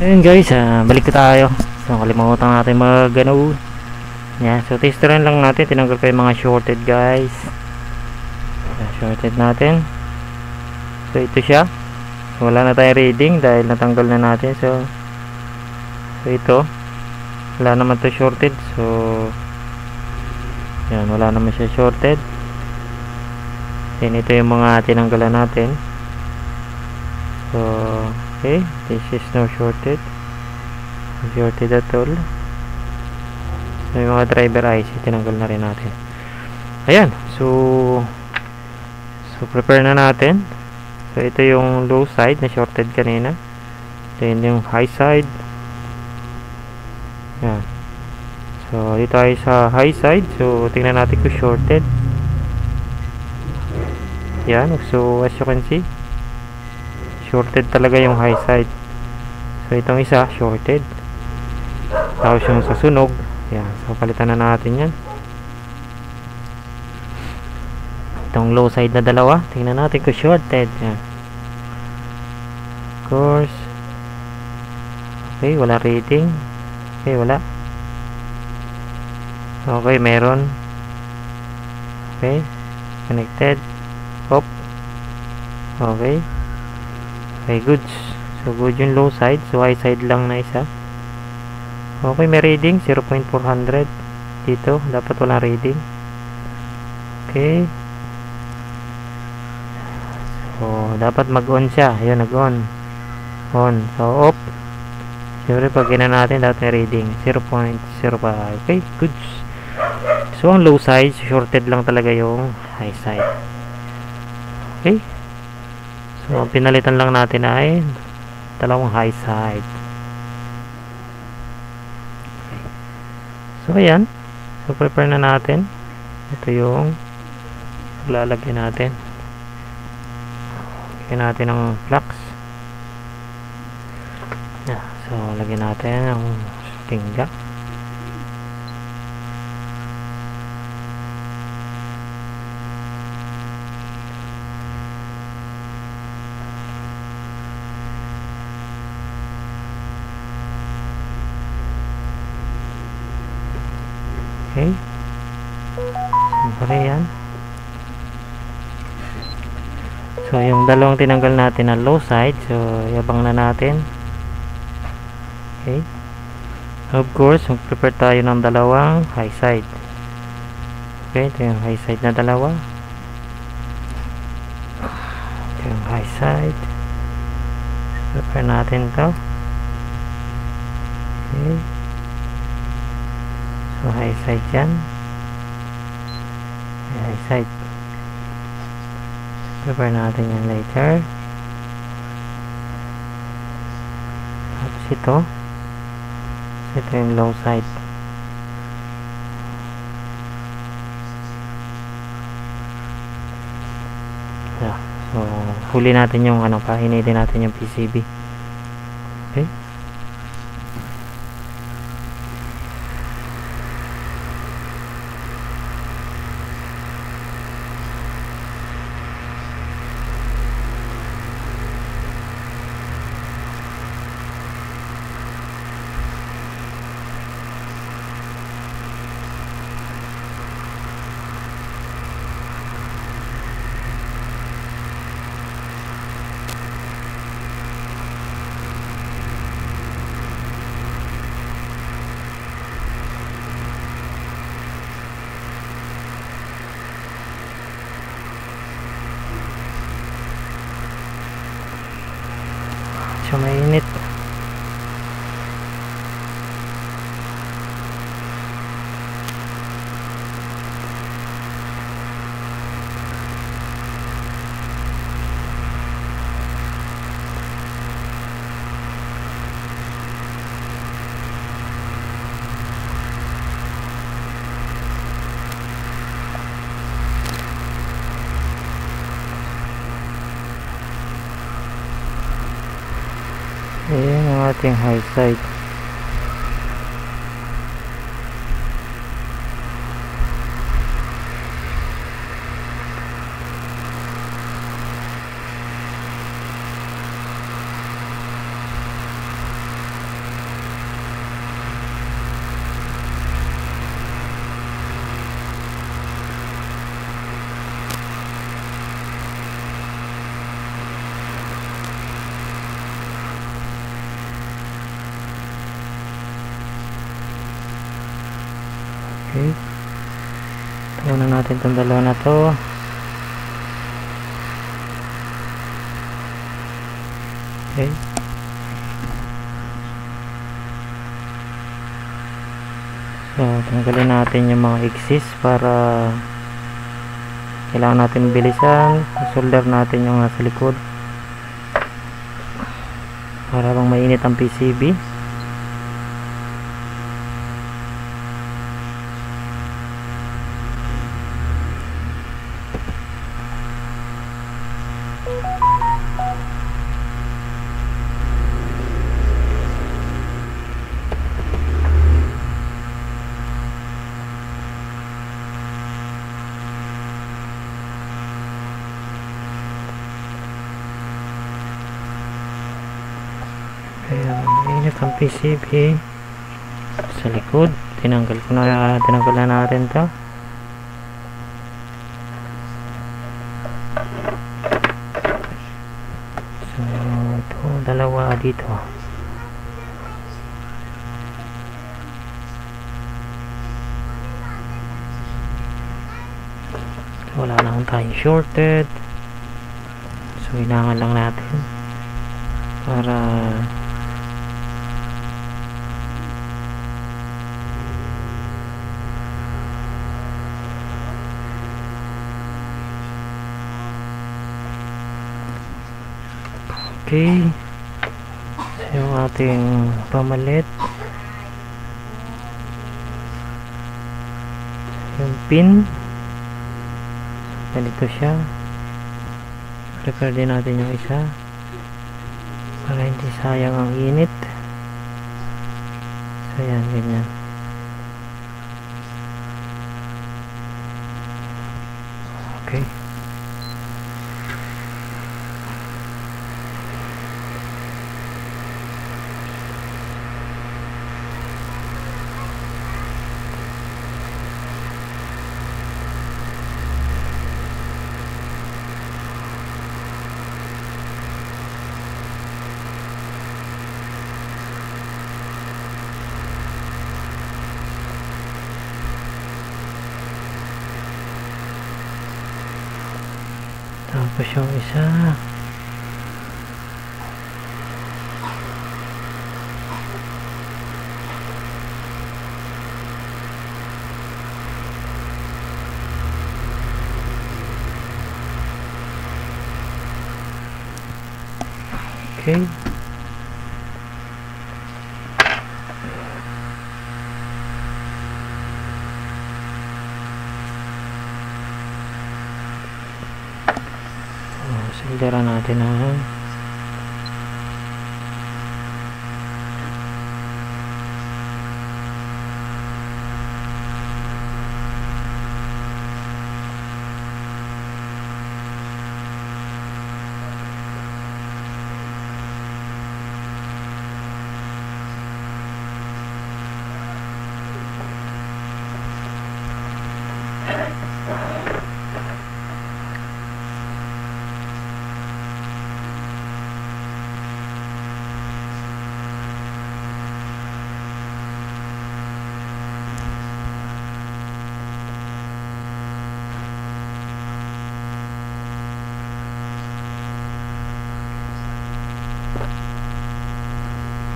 Ayun guys, balik ko tayo. So kalimutan natin mag ano, Yan, so testerin lang natin. Tinanggal ko yung mga shorted, guys. Yan, shorted natin. So ito siya. So, wala na tayong reading dahil natanggal na natin. So ito, wala naman to shorted. So yan, wala naman siya shorted. Then ito yung mga tinanggalan natin. So okay, this is no shorted at all. So yung mga driver IC tinanggal na rin natin. Ayan, so prepare na natin. So ito yung low side na shorted kanina. Then yung high side. Yan. So dito tayo sa high side. So tingnan natin kung shorted. Yan. So as you can see, shorted talaga yung high side. So itong isa shorted. Tapos yung sa sunog, yan. So palitan na natin yan. Itong low side na dalawa, tingnan natin kung shorted. Yan. Of course. Okay, wala rating. Okay, wala. Okay, meron. Okay, connected. Op. Okay. Okay, goods. So good yung low side. So high side lang na isa. Okay, may reading 0.400 dito. Dapat walang reading. Okay. So dapat mag-on siya. Ayun, nag-on. On. So off. Siyempre pag gina natin dapat may reading 0.05. Okay, goods. So ang low side, shorted lang talaga yung high side. Okay. So ang pinalitan lang natin ay dalawang high side. Okay. So ayan. So prepare na natin. Ito yung lalagyan natin. Lagyan natin ng flux. Yeah, so lagyan natin ang tingga. Okay. Siyempre yan. So yung dalawang tinanggal natin na low side, so yabang na natin. Okay. Of course, mag-prepare tayo ng dalawang high side. Okay, ito yung high side na dalawa. Ito yung high side. Prepare natin to. Okay. So high side yan. High side. Prepare natin yan later. Tapos ito yung low side. Yeah. So huli natin yung painitin natin yung PCB. Okay. So mainit. Ayan ang ating high side. Okay. Tunan natin itong dalawa na to. Okay. So, tanggalin natin yung mga exist para kailangan natin bilisan. Solder natin yung nasa likod para bang mainit ang PCB. Kaya mainit ang PCB sa likod. Tinanggal na natin to. So ito, dalawa dito. So, wala na akong tayong shorted. So hinangan lang natin para okay. So, yung ating pamalit, yung pin, ganito siya. Prepare din natin yung isa para hindi sayang ang init. So yan, ganyan. Okay. Tapos yung isa, okay. Silderan natin na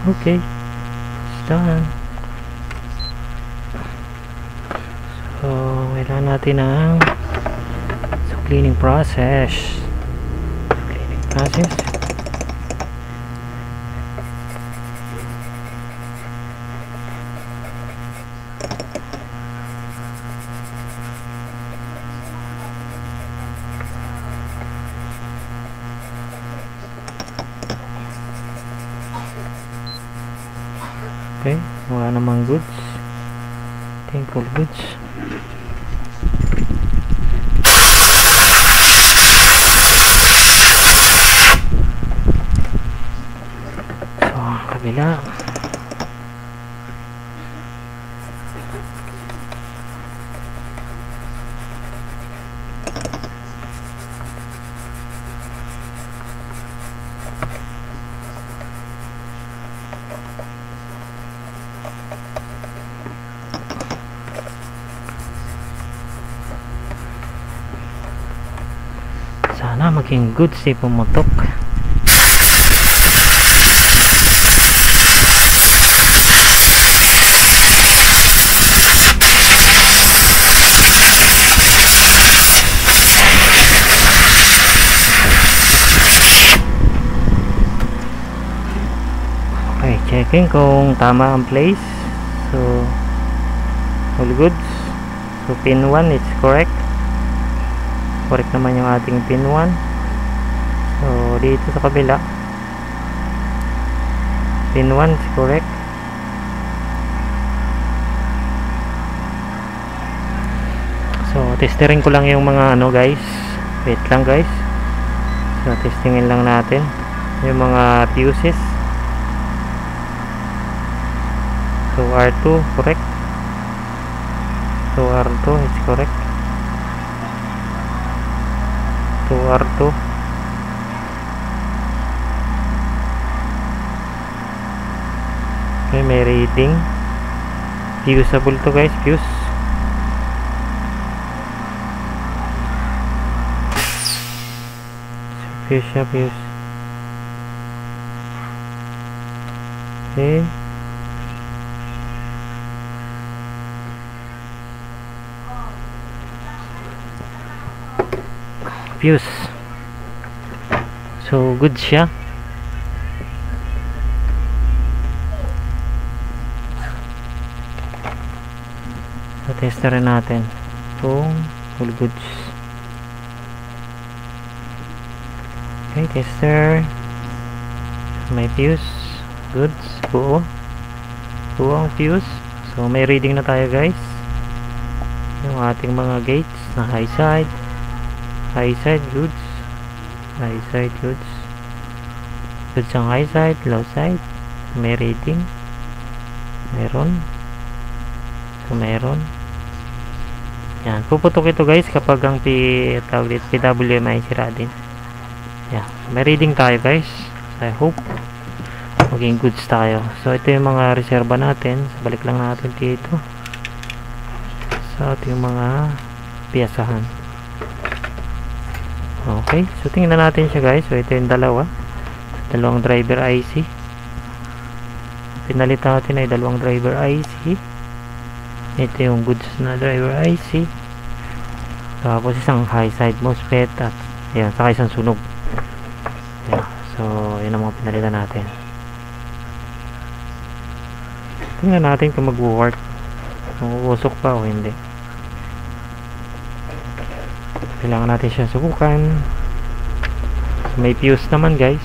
okay, it's done. So, kailangan natin ng cleaning process. Okay, wala namang goods. Thankful goods. So, kabila. Looking good si pumutok. Okay, checking kung tama ang place. So all goods. So pin 1 is correct. Correct naman yung ating pin 1. So dito sa kabila, pin 1 is correct. So testering ko lang yung mga ano guys. Wait lang guys. So testingin lang natin yung mga fuses. So R2 correct. So R2 is correct. So R2. Okay, may reading. Fuseable to guys, fuse. Fuse siya, fuse. Okay. Fuse. So good siya. So testerin natin kung full goods. Okay, tester. May fuse. Goods. Buo. Buo ang fuse. So may reading na tayo guys. Yung ating mga gates na high side. High side goods, high side goods, goods ang high side, low side. May reading, meron. So meron. Yan, puputok ito guys kapag ang PWM ay sira din. Yan, may reading tayo guys. I hope maging goods tayo. So ito yung mga reserva natin. So, balik lang natin dito. So ito yung mga piyasahan. Okay, so tingnan natin siya guys. So ito yung dalawang driver IC. Pinalit natin ay dalawang driver IC. Ito yung goods na driver IC. Tapos isang high side MOSFET at ayan, saka isang sunog. Ayan, so yun ang mga pinalitan natin. Tingnan natin kung mag-work, kung uusok pa o hindi. Kailangan natin siya subukan. So, may fuse naman guys.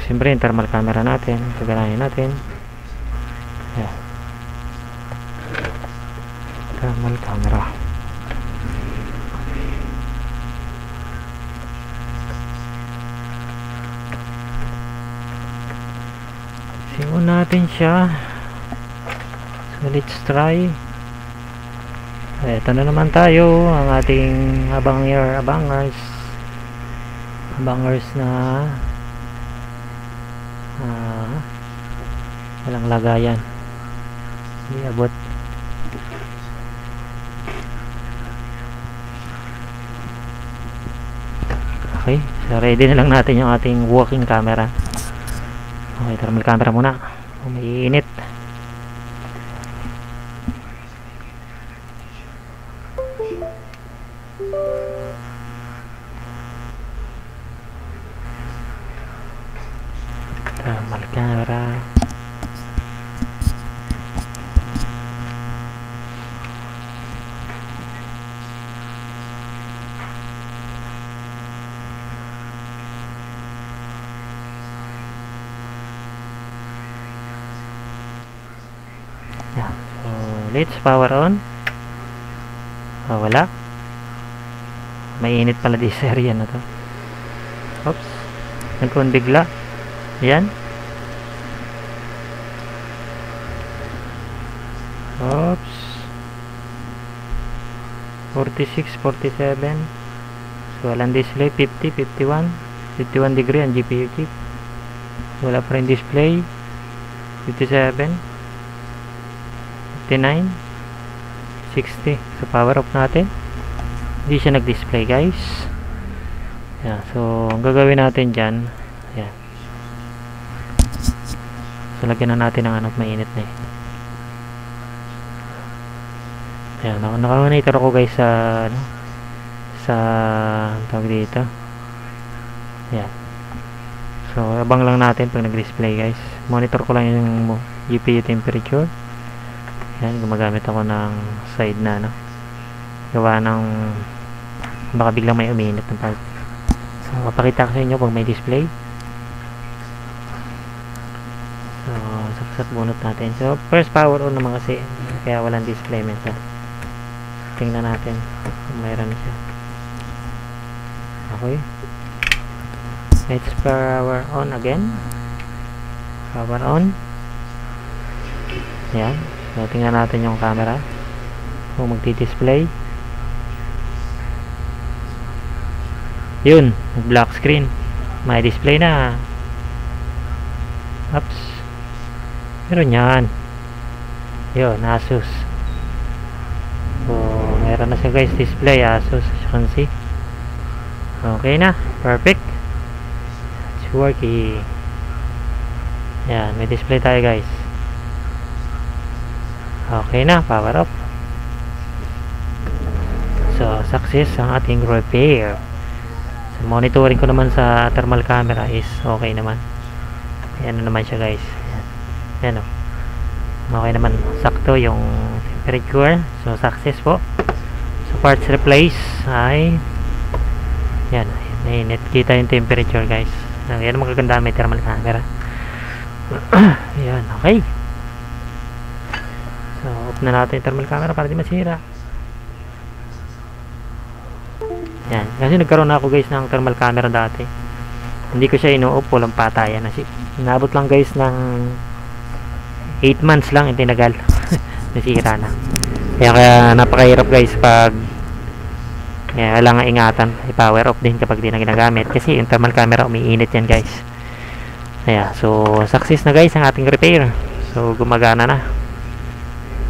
Siyempre yung thermal camera natin, gaganahin natin. Ayan. Thermal camera. Simulan natin siya. So let's try. Ito na naman tayo, ang ating abangers na walang lagayan, hindi abot. Okay, so ready na lang natin yung ating walking camera. Okay, thermal camera muna. Umiinit. Thermal camera. Yeah. So let's power on. Wala. Mainit pala di sa area na to. Oops. Nagkon bigla. Yan. Oops. 46, 47. So walang display. 50, 51. 51 degree ang GPU chip. Wala pa rin display. 57. 59. 60. So power off natin. Hindi siya nag-display guys. Yan. So ang gagawin natin dyan, yan, so lagyan na natin ng ano, mainit na eh. Yan, naka-monitor ako guys sa ano, sa tawag dito. Yan. So abang lang natin pag nag-display guys. Monitor ko lang yung GPU temperature. Yan, gumagamit ako ng side na ano, gawa ng baka biglang may uminit ng part. So papakita ko sa inyo pag may display. So saksat bunot natin. So first power on naman kasi, kaya walang display minsan. Tingnan natin kung mayroon siya. Okay, let's power on again. Power on. Yan. So tingnan natin yung camera kung magdi-display. Yun, black screen, may display na. Oops, meron yan. Yun, Asus. So meron na siya guys, display Asus, as you can see. Okay na, perfect, it's working. Yan, may display tayo guys. Okay na, power off. So success ang ating repair. So, monitoring ko naman sa thermal camera is okay naman. Ayan na naman siya guys. Ayan o, okay naman, sakto yung temperature. So success po. So parts replace ay yan, mainit, kita yung temperature guys. Yan ang magaganda may thermal camera. Ayan, okay. So off na natin yung thermal camera para di masira. Yan, kasi nagkaroon na ako guys ng thermal camera dati. Hindi ko siya ino-off, walang patayan na siya. Inabot lang guys ng 8 months lang, tinagal. Nasira na. Kaya napakahirap guys pag kailangan ingatan, i-power off din kapag di na ginagamit. Kasi yung thermal camera umiinit yan guys. Kaya, so success na guys ang ating repair. So gumagana na.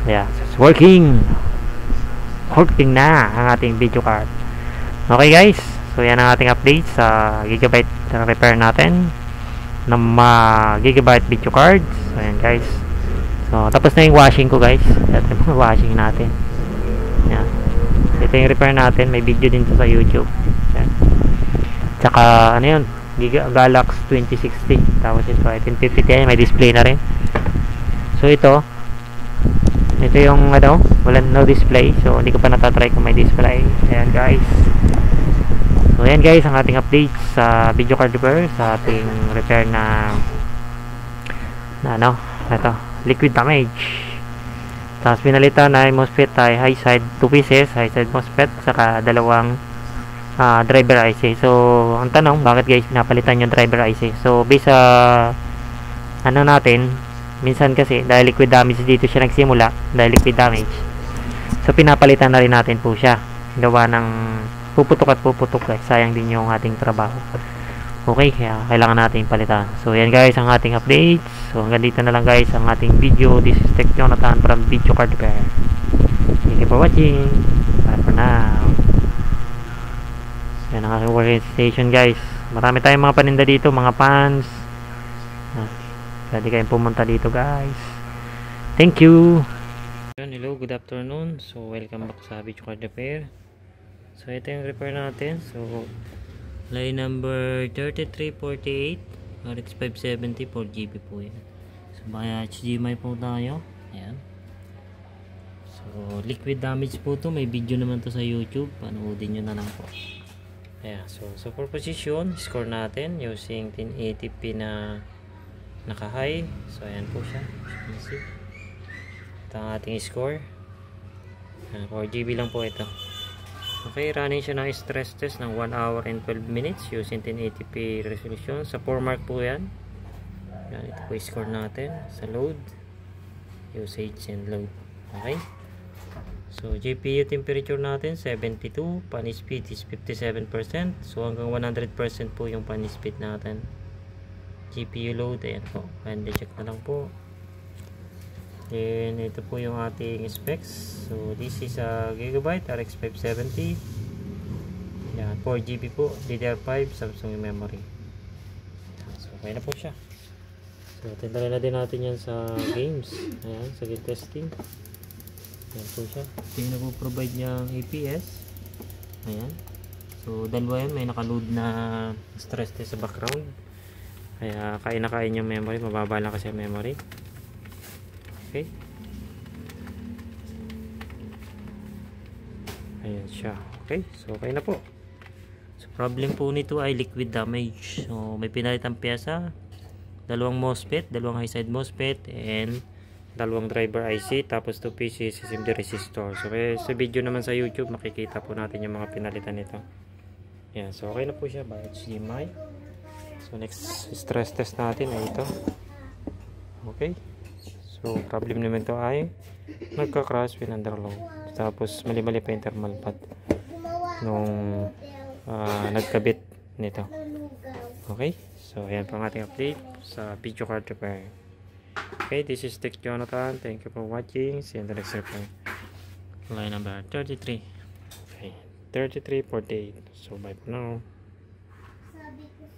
Kaya, so, it's working. Working na ang ating video card. Okay guys, so yan ang ating update sa Gigabyte repair natin ng Gigabyte video cards. So yan guys, so tapos na yung washing ko guys. Ito yung washing natin. Yan, ito yung repair natin, may video din to sa YouTube. Yan. Tsaka ano yun, Galax 2060, tapos ito 1050 Ti, may display na rin. So ito yung ano, walang no display, so hindi ko pa natatry kung may display. Ayan guys. So ayan guys ang ating update sa video card repair, sa ating repair na ano, ito, liquid damage. Tapos pinalitan na yung MOSFET ay high side 2 pieces, high side MOSFET, saka dalawang driver IC. So ang tanong, bakit guys pinapalitan yung driver IC? So based sa ano natin, minsan kasi dahil liquid damage dito siya nagsimula, dahil liquid damage, so pinapalitan na rin natin po siya, gawa ng puputok at puputok guys, sayang din yung ating trabaho. Okay, kaya kailangan natin palitan. So yan guys ang ating updates. So hanggang dito na lang guys ang ating video. This is Tech Jonathan from Video Card Repair. Thank you for watching. Bye for now. Yan ang aking workstation guys. Marami tayong mga paninda dito, mga pans. Pwede kayong pumunta dito guys. Thank you. Hello, good afternoon. So welcome back sa Video Card Repair. So ito yung repair natin. So line number 3348 RX 570 4GB po yan. So baka HDMI po tayo. Ayan. So liquid damage po to. May video naman to sa YouTube. Panoodin nyo na lang po. Ayan. So for position, score natin using 1080p na naka high. So ayan po siya. Ito ang ating score. 4GB lang po ito. Okay, running siya ng stress test ng 1 hour and 12 minutes using 1080p resolution. Sa 4 mark po yan. Yan, ito po yung score natin sa load, usage and load. Okay, so GPU temperature natin 72, pan speed is 57%, so hanggang 100% po yung pan speed natin. GPU load, ayan po, and check na lang po. Then ito po yung ating specs. So this is a Gigabyte RX 570. Yan, 4GB po, DDR5, Samsung yung memory. So okay na po siya. So tinry na din natin yan sa games. Ayan, sa game testing. Ayan po siya. Ito yung nag-provide niyang APS. Ayan. So dalawa yan, may nakaload na stress test sa background. Kaya kain na kain yung memory, mababa lang kasi yung memory. Okay. Ayan siya. Okay, so okay na po. So problem po nito ay liquid damage. So may pinalitang pyesa, dalawang MOSFET, dalawang high side MOSFET, and dalawang driver IC, tapos 2 pieces SMD resistor. So sa video naman sa YouTube makikita po natin yung mga pinalitan nito. Ayan, so okay na po siya by HDMI. So next stress test natin ay ito. Okay. So problem naman ito ay nagka-crash when under load. Tapos mali-mali pa yung thermal pad nung nagkabit nito. Okay, so ayan po ang ating update sa video card repair. Okay, this is Tech Jonathan. Thank you for watching. See you in the next repair. Line number 33. Okay, 3348. So bye for now.